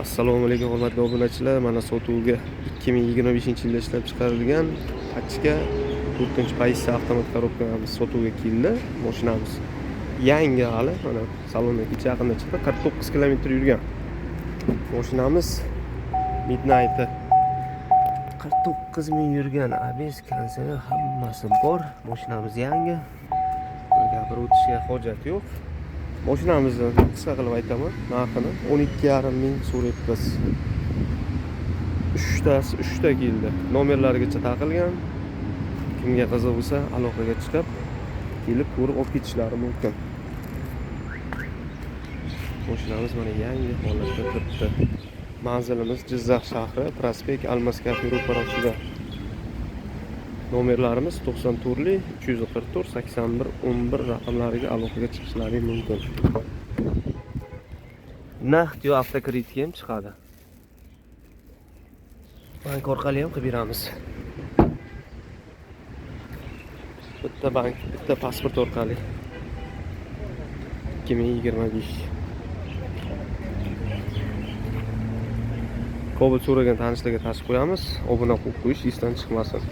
Assalomu alaykum hurmatli obunachilar. Mana sotuvga 2025-yilda ishlab chiqarilgan Pachka 4-pozitsiya avtomat korobkamiz sotuvga keldi. Mashinamiz yangi hali, mana salonga kecha yaqinda chiqdi. 49 kilometr yurgan. Mashinamiz Midnight 49 ming yurgan. ABS konsoli hammasi bor. Mashinamiz yangi. Gapirib o'tishga hojat yo'q. Mashinamizni qisqa qilib aytaman, narxini 12,5 ming so'rayapmiz. 3ta keldi. Nomerlarigacha taqilgan. Kimga qiziq bo'lsa, aloqaga chiqib, kelib ko'rib olib ketishlari mumkin. Mashinamiz mana yangi holatda turibdi. Manzilimiz Jizzax shahri, prospekt Almas Cafe ro'parasida. Nomerlarimiz 94 344 81 11 raqamlariga aloqaga chiqishlari mumkin. Naqd yo avtokreditga ham chiqadi. Bank orqali ham qilib beramiz. Bitta bank, bitta pasport orqali. 2025. Kobul so'ragan tanishlarga tashib qo'yamiz. Obuna bo'lib qo'yish esdan chiqmasin.